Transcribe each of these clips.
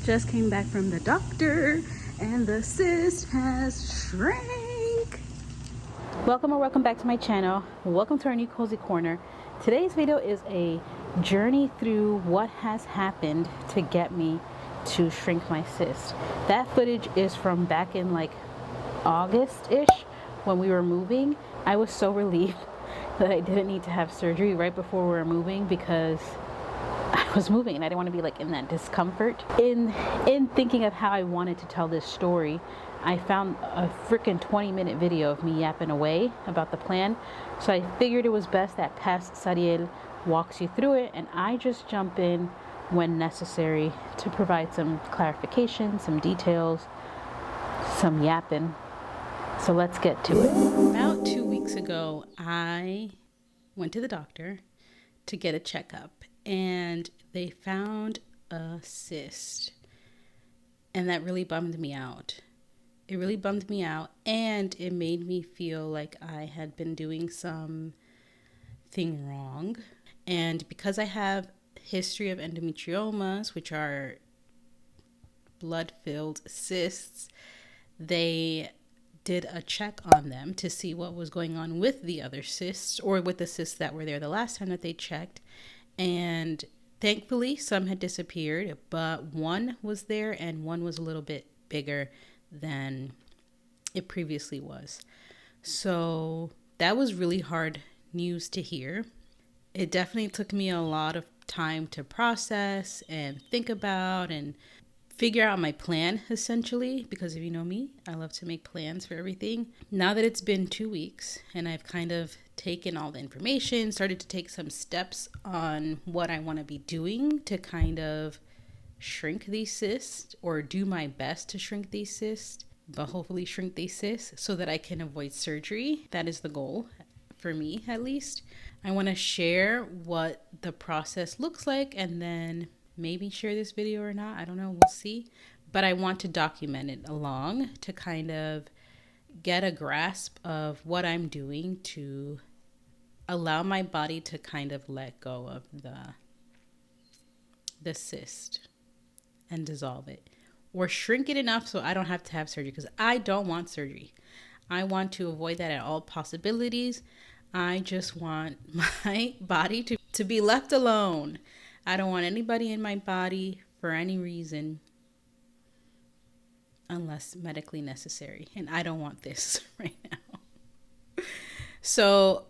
Just came back from the doctor and the cyst has shrank. Welcome back to my channel. Welcome to our new cozy corner. Today's video is a journey through what has happened to get me to shrink my cyst. That footage is from back in like August-ish when we were moving. I was so relieved that I didn't need to have surgery right before we were moving because I was moving and I didn't want to be like in that discomfort. In thinking of how I wanted to tell this story, I found a freaking 20-minute video of me yapping away about the plan. So I figured it was best that past Zariel walks you through it and I just jump in when necessary to provide some clarification, some details, some yapping. So let's get to it. About 2 weeks ago, I went to the doctor to get a checkup and they found a cyst. And that really bummed me out. It really bummed me out and it made me feel like I had been doing something wrong. And because I have history of endometriomas, which are blood-filled cysts, they did a check on them to see what was going on with the other cysts or with the cysts that were there the last time that they checked. And thankfully some had disappeared, but one was there and one was a little bit bigger than it previously was. So that was really hard news to hear. It definitely took me a lot of time to process and think about and figure out my plan, essentially, because if you know me, I love to make plans for everything. Now that it's been 2 weeks and I've kind of taken all the information, started to take some steps on what I want to be doing to kind of shrink these cysts or do my best to shrink these cysts, but hopefully shrink these cysts so that I can avoid surgery. That is the goal for me, at least. I want to share what the process looks like and then maybe share this video or not. I don't know. We'll see. But I want to document it along to kind of get a grasp of what I'm doing to allow my body to kind of let go of the cyst and dissolve it or shrink it enough so I don't have to have surgery, because I don't want surgery. I want to avoid that at all possibilities. I just want my body to be left alone. I don't want anybody in my body for any reason unless medically necessary. And I don't want this right now. So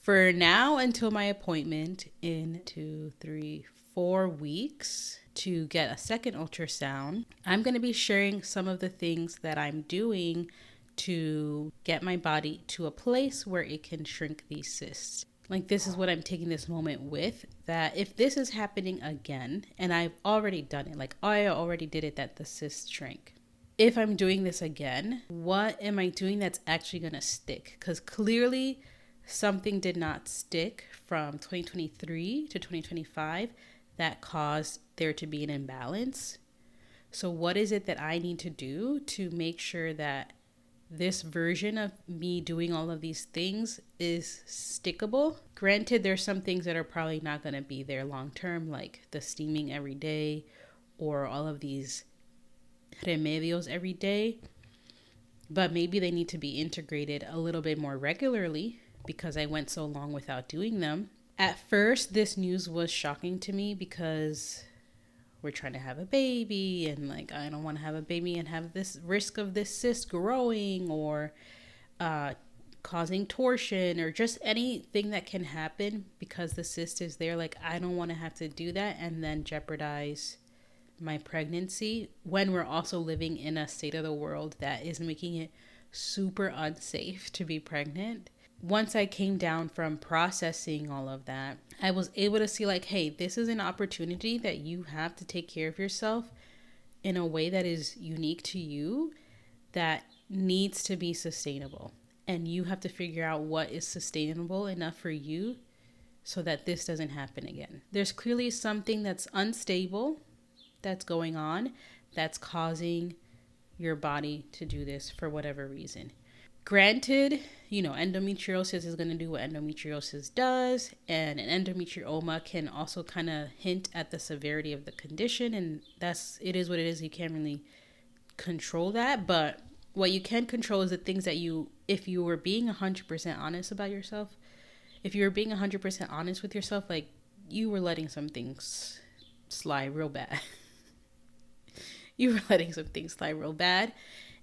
for now, until my appointment in 2, 3, 4 weeks to get a second ultrasound, I'm going to be sharing some of the things that I'm doing to get my body to a place where it can shrink these cysts. Like, this is what I'm taking this moment with, that if this is happening again, and I've already done it, like I already did it, that the cyst shrank. If I'm doing this again, what am I doing that's actually going to stick? Because clearly something did not stick from 2023 to 2025 that caused there to be an imbalance. So what is it that I need to do to make sure that this version of me doing all of these things is stickable? Granted, there's some things that are probably not going to be there long term, like the steaming every day or all of these remedies every day. But maybe they need to be integrated a little bit more regularly because I went so long without doing them. At first, this news was shocking to me because we're trying to have a baby and like I don't want to have a baby and have this risk of this cyst growing or causing torsion or just anything that can happen because the cyst is there. Like, I don't want to have to do that and then jeopardize my pregnancy when we're also living in a state of the world that is making it super unsafe to be pregnant. Once I came down from processing all of that, I was able to see like, hey, this is an opportunity that you have to take care of yourself in a way that is unique to you, that needs to be sustainable. And you have to figure out what is sustainable enough for you so that this doesn't happen again. There's clearly something that's unstable that's going on that's causing your body to do this for whatever reason. Granted, endometriosis is going to do what endometriosis does, and an endometrioma can also kind of hint at the severity of the condition, and it is what it is. You can't really control that, but what you can control is the things that if you were being 100% honest about yourself, if you were being 100% honest with yourself, like, you were letting some things slide real bad. You were letting some things slide real bad.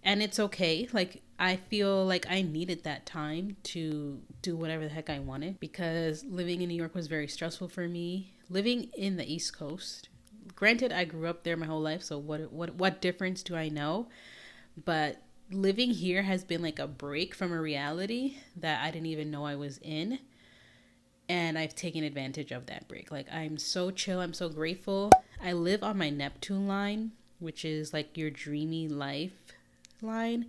And it's okay. Like, I feel like I needed that time to do whatever the heck I wanted, because living in New York was very stressful for me. Living in the East Coast, granted, I grew up there my whole life, so what difference do I know? But living here has been like a break from a reality that I didn't even know I was in. And I've taken advantage of that break. Like, I'm so chill. I'm so grateful. I live on my Neptune line, which is like your dreamy life line.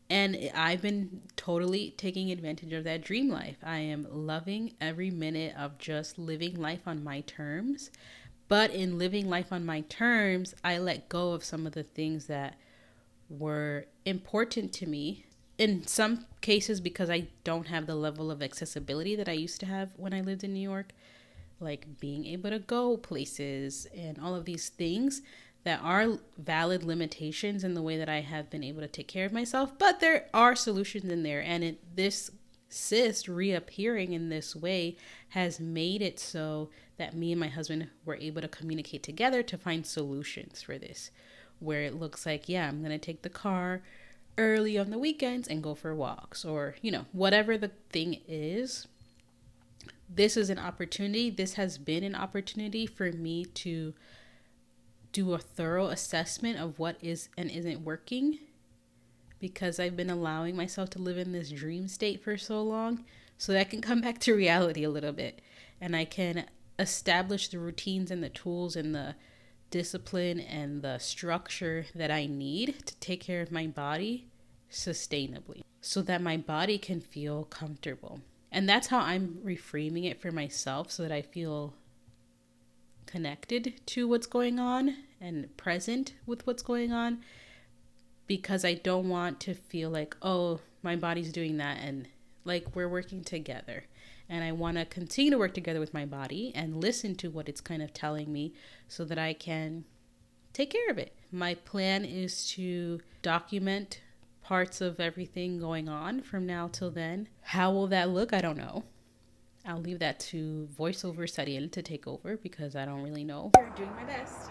And I've been totally taking advantage of that dream life. I am loving every minute of just living life on my terms. But in living life on my terms, I let go of some of the things that were important to me. In some cases, because I don't have the level of accessibility that I used to have when I lived in New York, like being able to go places and all of these things that are valid limitations in the way that I have been able to take care of myself. But there are solutions in there. And this cyst reappearing in this way has made it so that me and my husband were able to communicate together to find solutions for this, where it looks like, yeah, I'm going to take the car early on the weekends and go for walks, or whatever the thing is. This is an opportunity. This has been an opportunity for me to do a thorough assessment of what is and isn't working, because I've been allowing myself to live in this dream state for so long, so that I can come back to reality a little bit, and I can establish the routines and the tools and the discipline and the structure that I need to take care of my body sustainably, so that my body can feel comfortable. And that's how I'm reframing it for myself, so that I feel connected to what's going on and present with what's going on, because I don't want to feel like, oh, my body's doing that, and like, we're working together. And I want to continue to work together with my body and listen to what it's kind of telling me, so that I can take care of it. My plan is to document parts of everything going on from now till then. How will that look? I don't know. I'll leave that to voiceover Zariel to take over, because I don't really know. You're doing my best.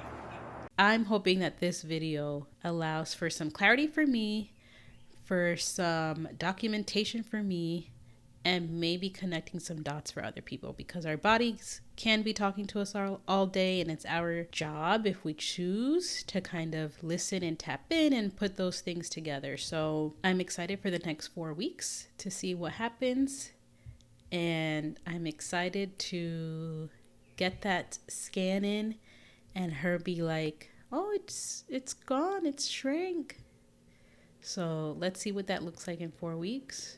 I'm hoping that this video allows for some clarity for me, for some documentation for me, and maybe connecting some dots for other people, because our bodies can be talking to us all day, and it's our job, if we choose, to kind of listen and tap in and put those things together. So I'm excited for the next 4 weeks to see what happens, and I'm excited to get that scan in and her be like, oh, it's gone, it's shrank. So let's see what that looks like in 4 weeks.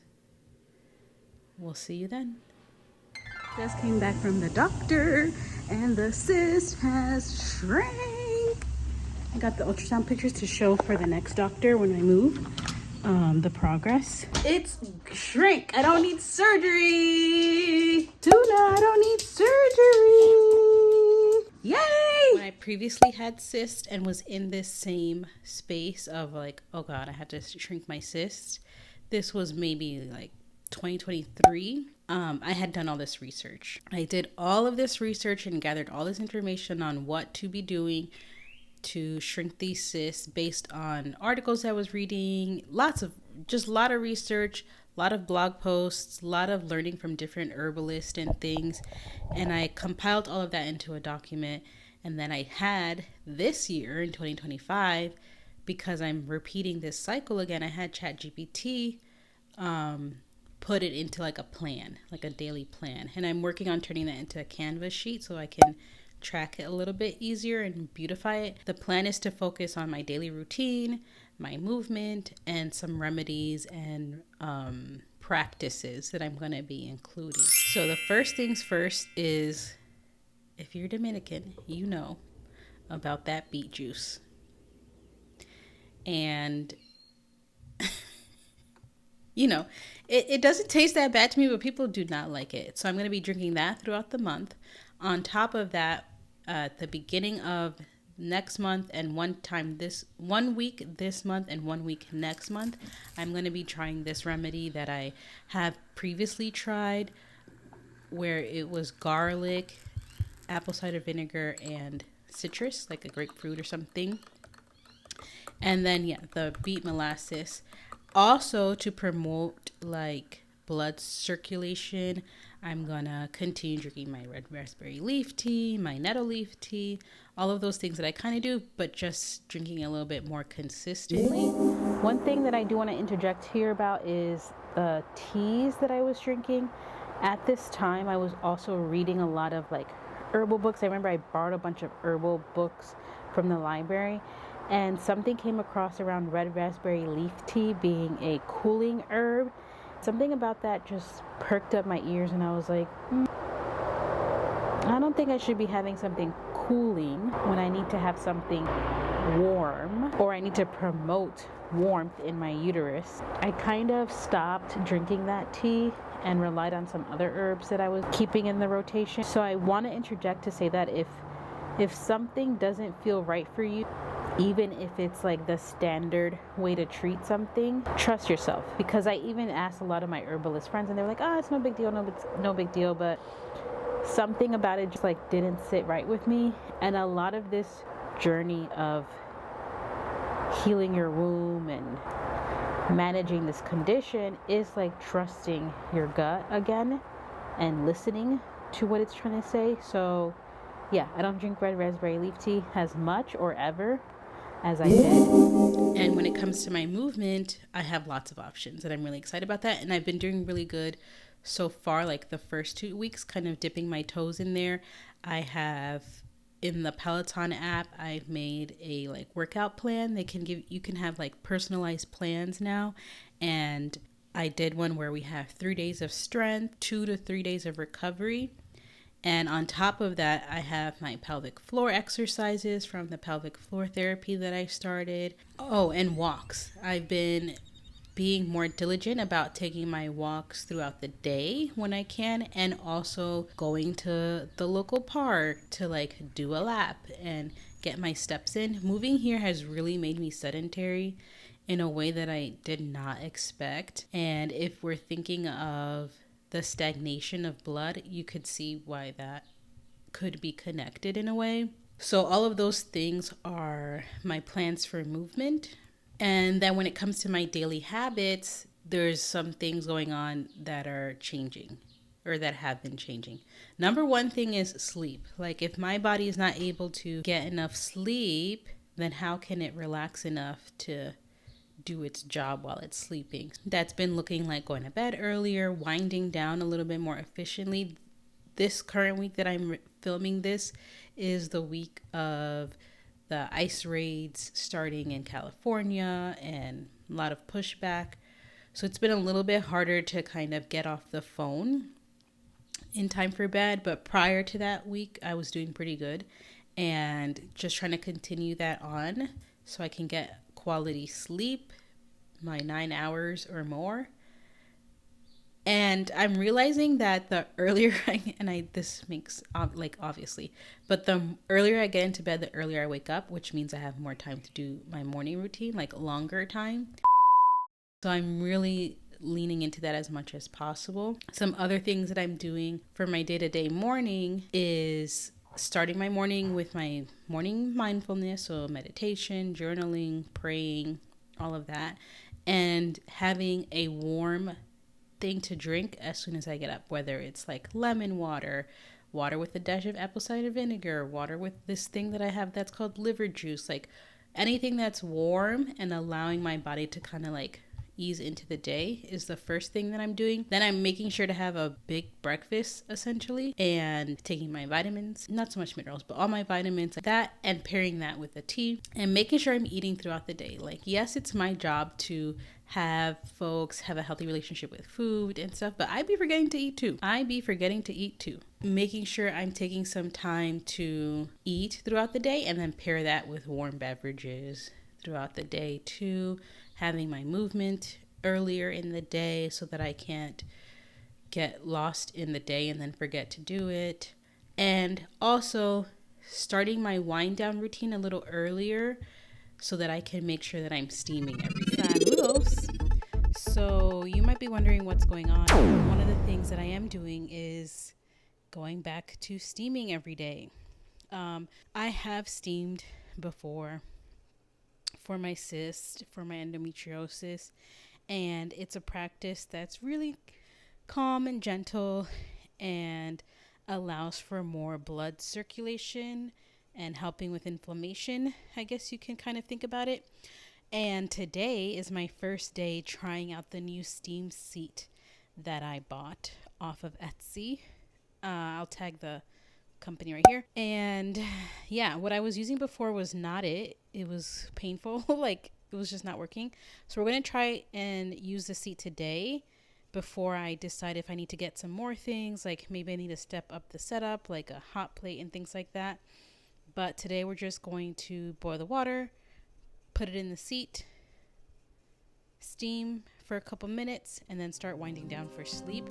We'll see you then. Just came back from the doctor, and the cyst has shrank. I got the ultrasound pictures to show for the next doctor when I move. The progress. It's shrank. I don't need surgery. Tuna, I don't need surgery. Yay! When I previously had cysts and was in this same space of like, oh God, I had to shrink my cysts. This was maybe like 2023. I had done all this research. I did all of this research and gathered all this information on what to be doing to shrink these cysts based on articles I was reading, a lot of research, a lot of blog posts, a lot of learning from different herbalists and things. And I compiled all of that into a document. And then I had this year in 2025, because I'm repeating this cycle again, I had ChatGPT put it into like a plan, like a daily plan. And I'm working on turning that into a Canvas sheet so I can track it a little bit easier and beautify it. The plan is to focus on my daily routine, my movement, and some remedies and practices that I'm going to be including. So the first things first is, if you're Dominican, you know about that beet juice. And you know, it doesn't taste that bad to me, but people do not like it. So I'm going to be drinking that throughout the month. On top of that, at the beginning of next month and one week this month and 1 week next month, I'm going to be trying this remedy that I have previously tried, where it was garlic, apple cider vinegar, and citrus, like a grapefruit or something. And then, yeah, the beet molasses. Also, to promote like blood circulation, I'm gonna continue drinking my red raspberry leaf tea, my nettle leaf tea, all of those things that I kind of do, but just drinking a little bit more consistently. One thing that I do want to interject here about is the teas that I was drinking. At this time, I was also reading a lot of like herbal books. I remember I borrowed a bunch of herbal books from the library, and something came across around red raspberry leaf tea being a cooling herb. Something about that just perked up my ears, and I was like, I don't think I should be having something cooling when I need to have something warm, or I need to promote warmth in my uterus. I kind of stopped drinking that tea and relied on some other herbs that I was keeping in the rotation. So I want to interject to say that if something doesn't feel right for you, even if it's like the standard way to treat something, trust yourself. Because I even asked a lot of my herbalist friends, and they were like, it's no big deal, no big deal. But something about it just like didn't sit right with me. And a lot of this journey of healing your womb and managing this condition is like trusting your gut again and listening to what it's trying to say. So yeah, I don't drink red raspberry leaf tea as much or ever as I did. And when it comes to my movement, I have lots of options, and I'm really excited about that. And I've been doing really good so far, like the first 2 weeks, kind of dipping my toes in there. I have, in the Peloton app, I've made a like workout plan. You can have like personalized plans now. And I did one where we have 3 days of strength, 2 to 3 days of recovery. And on top of that, I have my pelvic floor exercises from the pelvic floor therapy that I started. Oh, and walks. I've been being more diligent about taking my walks throughout the day when I can, and also going to the local park to like do a lap and get my steps in. Moving here has really made me sedentary in a way that I did not expect. And if we're thinking of the stagnation of blood, you could see why that could be connected in a way. So all of those things are my plans for movement. And then when it comes to my daily habits, there's some things going on that are changing, or that have been changing. Number one thing is sleep. Like, if my body is not able to get enough sleep, then how can it relax enough to do its job while it's sleeping? That's been looking like going to bed earlier, winding down a little bit more efficiently. This current week that I'm filming this is the week of the ice raids starting in California and a lot of pushback. So it's been a little bit harder to kind of get off the phone in time for bed. But prior to that week, I was doing pretty good, and just trying to continue that on so I can get quality sleep, my 9 hours or more. And I'm realizing that the earlier this makes like obviously, but the earlier I get into bed, the earlier I wake up, which means I have more time to do my morning routine, like longer time. So I'm really leaning into that as much as possible. Some other things that I'm doing for my day-to-day morning is starting my morning with my morning mindfulness, so meditation, journaling, praying, all of that, and having a warm thing to drink as soon as I get up, whether it's like lemon water, water with a dash of apple cider vinegar, water with this thing that I have that's called liver juice, like anything that's warm and allowing my body to kind of like ease into the day is the first thing that I'm doing. Then I'm making sure to have a big breakfast essentially, and taking my vitamins, not so much minerals, but all my vitamins, like that, and pairing that with a tea, and making sure I'm eating throughout the day. Like, yes, it's my job to have folks have a healthy relationship with food and stuff, but I be forgetting to eat too. Making sure I'm taking some time to eat throughout the day, and then pair that with warm beverages throughout the day too. Having my movement earlier in the day so that I can't get lost in the day and then forget to do it. And also starting my wind down routine a little earlier so that I can make sure that I'm steaming every day. Saludos. So you might be wondering what's going on. One of the things that I am doing is going back to steaming every day. I have steamed before for my cyst, for my endometriosis, and it's a practice that's really calm and gentle and allows for more blood circulation and helping with inflammation, I guess you can kind of think about it. And today is my first day trying out the new steam seat that I bought off of Etsy. I'll tag the company right here. And yeah, what I was using before was not it. It was painful. Like, it was just not working. So we're going to try and use the seat today before I decide if I need to get some more things. Like maybe I need to step up the setup, like a hot plate and things like that. But today we're just going to boil the water, put it in the seat, steam for a couple minutes, and then start winding down for sleep.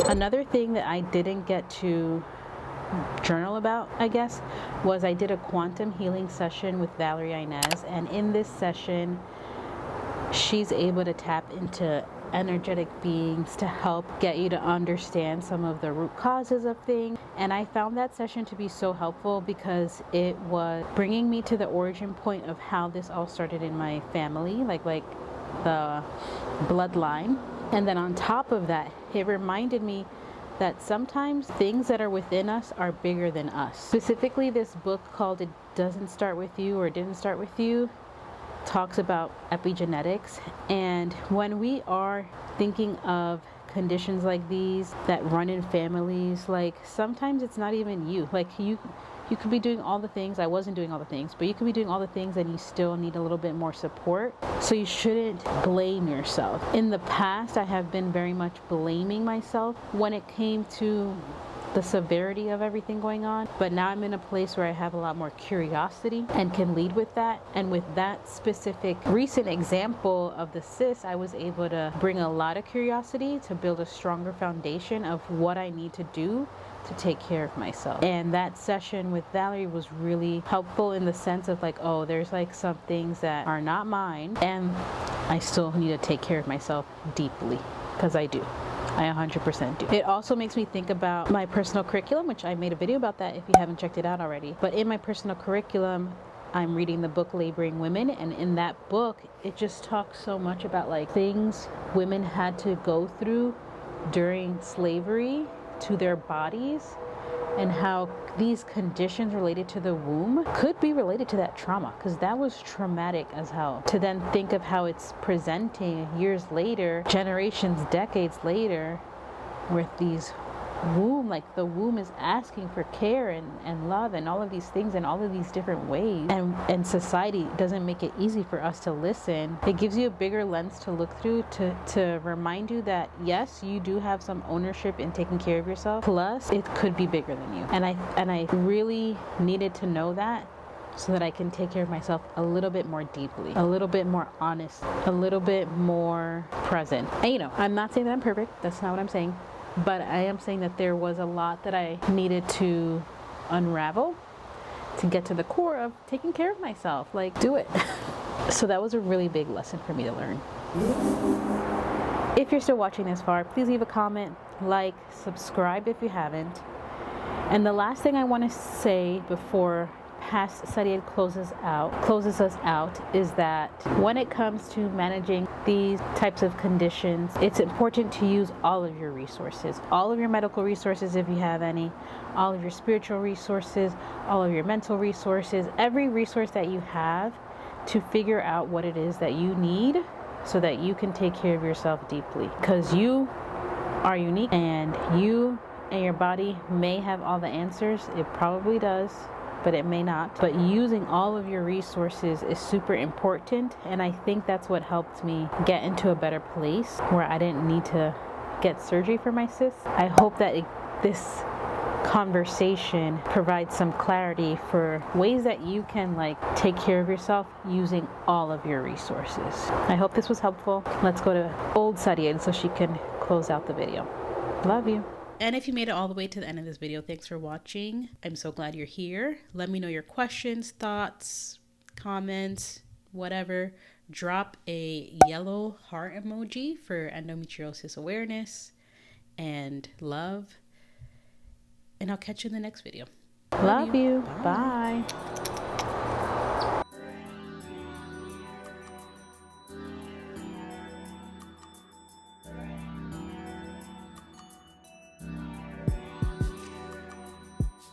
Another thing that I didn't get to journal about, I guess, was I did a quantum healing session with Valerie Inez, and in this session she's able to tap into energetic beings to help get you to understand some of the root causes of things. And I found that session to be so helpful because it was bringing me to the origin point of how this all started in my family, like the bloodline. And then on top of that, it reminded me that sometimes things that are within us are bigger than us. Specifically, this book called It Doesn't Start With You or Didn't Start With You talks about epigenetics. And when we are thinking of conditions like these that run in families, like sometimes it's not even you. Like you could be doing all the things. I wasn't doing all the things, but you could be doing all the things and you still need a little bit more support. So you shouldn't blame yourself. In the past, I have been very much blaming myself when it came to the severity of everything going on. But now I'm in a place where I have a lot more curiosity and can lead with that. And with that specific recent example of the cyst, I was able to bring a lot of curiosity to build a stronger foundation of what I need to do to take care of myself. And that session with Valerie was really helpful in the sense of like, oh, there's like some things that are not mine and I still need to take care of myself deeply, because I do. I 100% do. It also makes me think about my personal curriculum, which I made a video about that if you haven't checked it out already. But in my personal curriculum, I'm reading the book Laboring Women, and in that book, it just talks so much about like things women had to go through during slavery to their bodies, and how these conditions related to the womb could be related to that trauma, because that was traumatic as hell. To then think of how it's presenting years later, generations, decades later, with these womb, like the womb is asking for care and love and all of these things in all of these different ways, and society doesn't make it easy for us to listen. It gives you a bigger lens to look through to remind you that yes, you do have some ownership in taking care of yourself, plus it could be bigger than you. And I really needed to know that so that I can take care of myself a little bit more deeply, a little bit more honest, a little bit more present. And I'm not saying that I'm perfect, that's not what I'm saying. But I am saying that there was a lot that I needed to unravel to get to the core of taking care of myself. Like, do it. So that was a really big lesson for me to learn. If you're still watching this far, please leave a comment, like, subscribe if you haven't. And the last thing I want to say before past Zariel closes us out is that when it comes to managing these types of conditions, it's important to use all of your resources, all of your medical resources if you have any, all of your spiritual resources, all of your mental resources, every resource that you have to figure out what it is that you need so that you can take care of yourself deeply, because you are unique and you and your body may have all the answers. It probably does, but it may not. But using all of your resources is super important, and I think that's what helped me get into a better place where I didn't need to get surgery for my cysts. I hope that this conversation provides some clarity for ways that you can take care of yourself using all of your resources. I hope this was helpful. Let's go to old Zariel so she can close out the video. Love you. And if you made it all the way to the end of this video, thanks for watching. I'm so glad you're here. Let me know your questions, thoughts, comments, whatever. Drop a yellow heart emoji for endometriosis awareness and love. And I'll catch you in the next video. Love you. Bye.